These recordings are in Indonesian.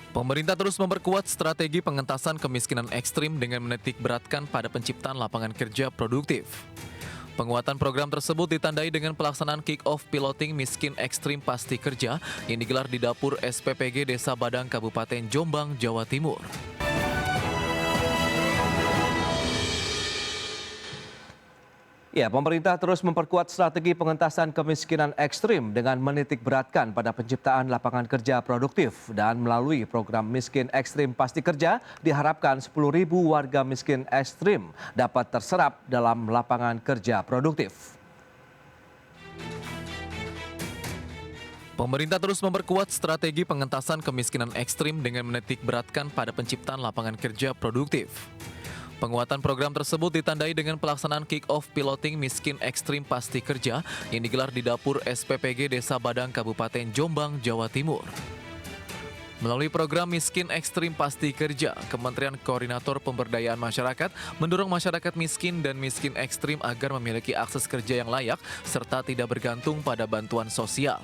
Pemerintah terus memperkuat strategi pengentasan kemiskinan ekstrim dengan menitik beratkan pada penciptaan lapangan kerja produktif. Penguatan program tersebut ditandai dengan pelaksanaan kick-off piloting miskin ekstrim pasti kerja yang digelar di dapur SPPG Desa Badang Kabupaten Jombang, Jawa Timur. Ya, pemerintah terus memperkuat strategi pengentasan kemiskinan ekstrim dengan menitik beratkan pada penciptaan lapangan kerja produktif dan melalui program Miskin Ekstrim Pasti Kerja diharapkan 10.000 warga miskin ekstrim dapat terserap dalam lapangan kerja produktif. Pemerintah terus memperkuat strategi pengentasan kemiskinan ekstrim dengan menitik beratkan pada penciptaan lapangan kerja produktif. Penguatan program tersebut ditandai dengan pelaksanaan kick-off piloting miskin ekstrim pasti kerja yang digelar di dapur SPPG Desa Badang Kabupaten Jombang, Jawa Timur. Melalui program Miskin Ekstrim Pasti Kerja, Kementerian Koordinator Pemberdayaan Masyarakat mendorong masyarakat miskin dan miskin ekstrim agar memiliki akses kerja yang layak serta tidak bergantung pada bantuan sosial.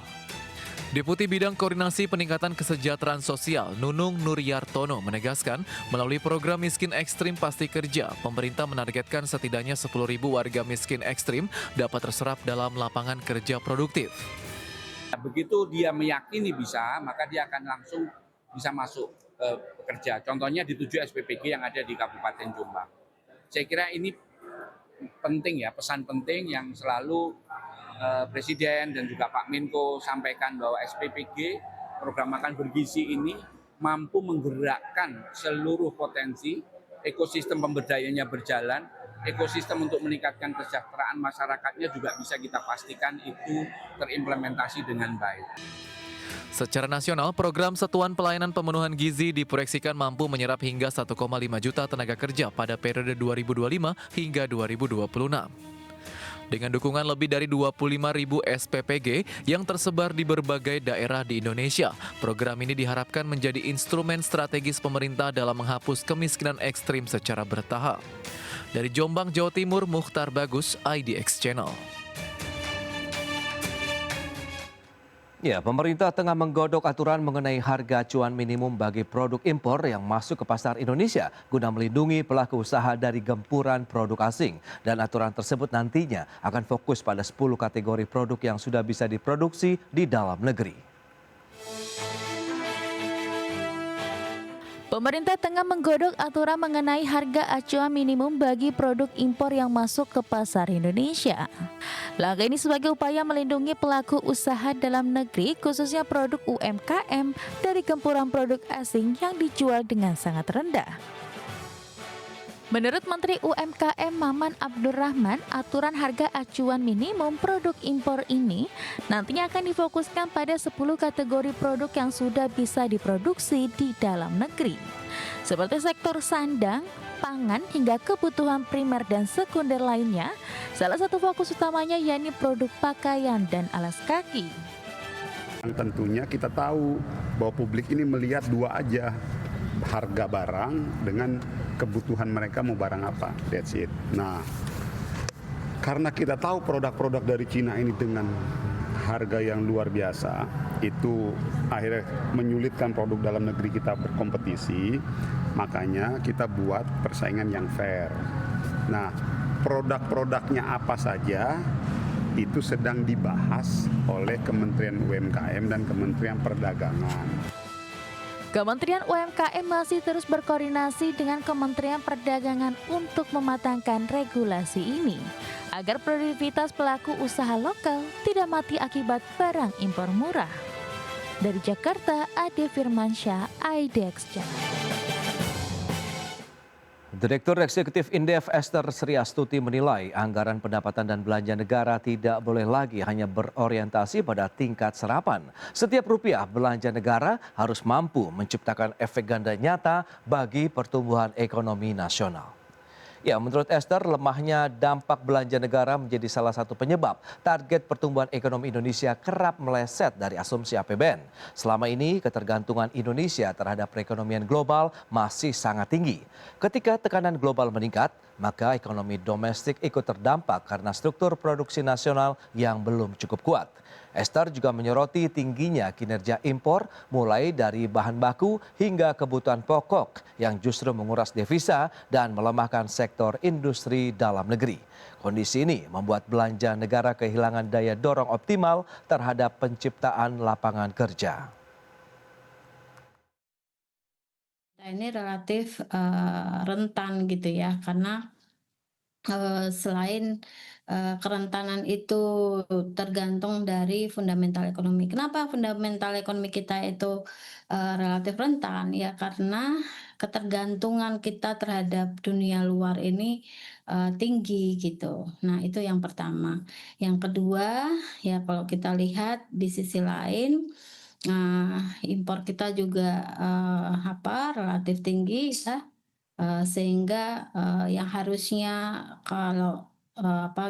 Deputi Bidang Koordinasi Peningkatan Kesejahteraan Sosial Nunung Nuryartono menegaskan, melalui program Miskin Ekstrim Pasti Kerja, pemerintah menargetkan setidaknya 10.000 warga miskin ekstrim dapat terserap dalam lapangan kerja produktif. Begitu dia meyakini bisa, maka dia akan langsung bisa masuk bekerja. Contohnya di 7 SPPG yang ada di Kabupaten Jombang. Saya kira ini penting ya, pesan penting yang selalu Presiden dan juga Pak Menko sampaikan bahwa SPPG program makan bergizi ini mampu menggerakkan seluruh potensi ekosistem pemberdayaannya berjalan, ekosistem untuk meningkatkan kesejahteraan masyarakatnya juga bisa kita pastikan itu terimplementasi dengan baik. Secara nasional, program Satuan Pelayanan Pemenuhan Gizi diproyeksikan mampu menyerap hingga 1,5 juta tenaga kerja pada periode 2025 hingga 2026. Dengan dukungan lebih dari 25.000 SPPG yang tersebar di berbagai daerah di Indonesia, program ini diharapkan menjadi instrumen strategis pemerintah dalam menghapus kemiskinan ekstrim secara bertahap. Dari Jombang, Jawa Timur, Mukhtar Bagus, IDX Channel. Ya, pemerintah tengah menggodok aturan mengenai harga acuan minimum bagi produk impor yang masuk ke pasar Indonesia guna melindungi pelaku usaha dari gempuran produk asing. Dan aturan tersebut nantinya akan fokus pada 10 kategori produk yang sudah bisa diproduksi di dalam negeri. Pemerintah tengah menggodok aturan mengenai harga acuan minimum bagi produk impor yang masuk ke pasar Indonesia. Langkah ini sebagai upaya melindungi pelaku usaha dalam negeri, khususnya produk UMKM, dari gempuran produk asing yang dijual dengan sangat rendah. Menurut Menteri UMKM Maman Abdurrahman, aturan harga acuan minimum produk impor ini nantinya akan difokuskan pada 10 kategori produk yang sudah bisa diproduksi di dalam negeri, seperti sektor sandang, pangan, hingga kebutuhan primer dan sekunder lainnya. Salah satu fokus utamanya yakni produk pakaian dan alas kaki. Tentunya kita tahu bahwa publik ini melihat dua aja, harga barang dengan kebutuhan mereka mau barang apa, that's it. Nah, karena kita tahu produk-produk dari Cina ini dengan harga yang luar biasa, itu akhirnya menyulitkan produk dalam negeri kita berkompetisi, makanya kita buat persaingan yang fair. Nah, produk-produknya apa saja itu sedang dibahas oleh Kementerian UMKM dan Kementerian Perdagangan. Kementerian UMKM masih terus berkoordinasi dengan Kementerian Perdagangan untuk mematangkan regulasi ini, agar produktivitas pelaku usaha lokal tidak mati akibat barang impor murah. Dari Jakarta, Ade Firmansyah, IDX Channel. Direktur Eksekutif Indef Esther Sriastuti menilai anggaran pendapatan dan belanja negara tidak boleh lagi hanya berorientasi pada tingkat serapan. Setiap rupiah belanja negara harus mampu menciptakan efek ganda nyata bagi pertumbuhan ekonomi nasional. Ya, menurut Esther, lemahnya dampak belanja negara menjadi salah satu penyebab target pertumbuhan ekonomi Indonesia kerap meleset dari asumsi APBN. Selama ini, ketergantungan Indonesia terhadap perekonomian global masih sangat tinggi. Ketika tekanan global meningkat, maka ekonomi domestik ikut terdampak karena struktur produksi nasional yang belum cukup kuat. Esther juga menyoroti tingginya kinerja impor mulai dari bahan baku hingga kebutuhan pokok yang justru menguras devisa dan melemahkan sektor industri dalam negeri. Kondisi ini membuat belanja negara kehilangan daya dorong optimal terhadap penciptaan lapangan kerja. Ini relatif rentan gitu ya, karena selain kerentanan itu tergantung dari fundamental ekonomi. Kenapa fundamental ekonomi kita itu relatif rentan? Ya karena ketergantungan kita terhadap dunia luar ini tinggi gitu. Nah, itu yang pertama. Yang kedua, ya kalau kita lihat di sisi lain, impor kita juga relatif tinggi ya. Sehingga yang harusnya kalau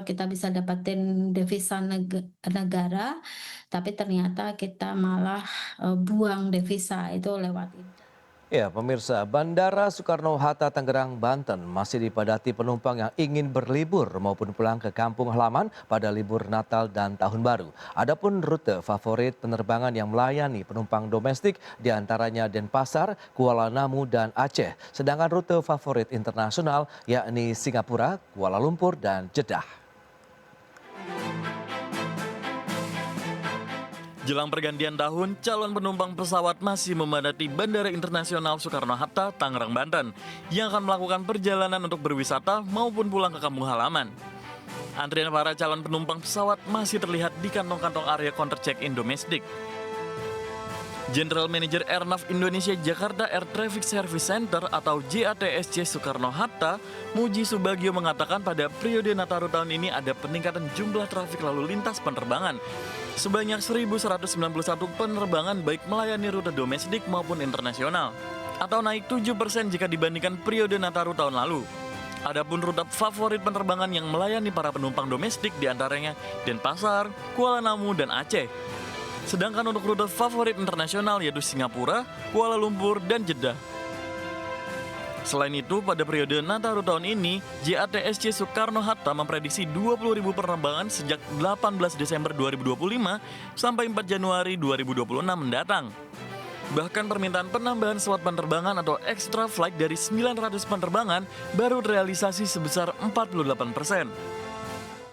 kita bisa dapatin devisa negara, tapi ternyata kita malah buang devisa itu lewat itu. Ya, pemirsa, Bandara Soekarno-Hatta Tangerang, Banten masih dipadati penumpang yang ingin berlibur maupun pulang ke kampung halaman pada libur Natal dan Tahun Baru. Adapun rute favorit penerbangan yang melayani penumpang domestik diantaranya Denpasar, Kuala Namu, dan Aceh. Sedangkan rute favorit internasional yakni Singapura, Kuala Lumpur, dan Jeddah. Jelang pergantian tahun, calon penumpang pesawat masih memadati Bandara Internasional Soekarno-Hatta, Tangerang, Banten, yang akan melakukan perjalanan untuk berwisata maupun pulang ke kampung halaman. Antrian para calon penumpang pesawat masih terlihat di kantong-kantong area counter check-in domestik. General Manager Airnav Indonesia Jakarta Air Traffic Service Center atau JATSC Soekarno-Hatta, Muji Subagio mengatakan pada periode Nataru tahun ini ada peningkatan jumlah trafik lalu lintas penerbangan. Sebanyak 1.191 penerbangan baik melayani rute domestik maupun internasional, atau naik 7% jika dibandingkan periode Nataru tahun lalu. Adapun rute favorit penerbangan yang melayani para penumpang domestik diantaranya Denpasar, Kuala Namu, dan Aceh. Sedangkan untuk rute favorit internasional yaitu Singapura, Kuala Lumpur, dan Jeddah. Selain itu, pada periode Nataru tahun ini, JATSC Soekarno-Hatta memprediksi 20.000 penerbangan sejak 18 Desember 2025 sampai 4 Januari 2026 mendatang. Bahkan permintaan penambahan slot penerbangan atau extra flight dari 900 penerbangan baru terrealisasi sebesar 48%.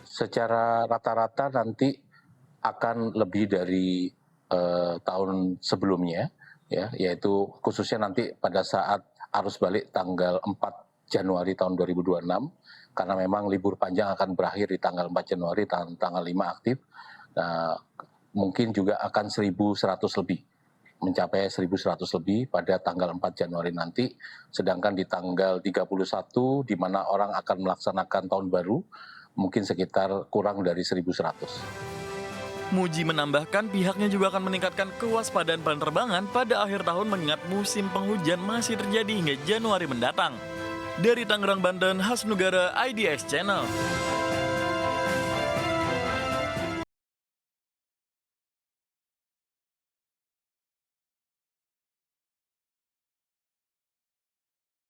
Secara rata-rata nanti akan lebih dari tahun sebelumnya, ya, yaitu khususnya nanti pada saat arus balik tanggal 4 Januari tahun 2026, karena memang libur panjang akan berakhir di tanggal 4 Januari, tanggal 5 aktif. Nah, mungkin juga akan 1.100 lebih, mencapai 1.100 lebih pada tanggal 4 Januari nanti, sedangkan di tanggal 31 di mana orang akan melaksanakan tahun baru, mungkin sekitar kurang dari 1.100. Muji menambahkan pihaknya juga akan meningkatkan kewaspadaan penerbangan pada akhir tahun mengingat musim penghujan masih terjadi hingga Januari mendatang. Dari Tangerang, Banten, Hasnugara, IDX Channel.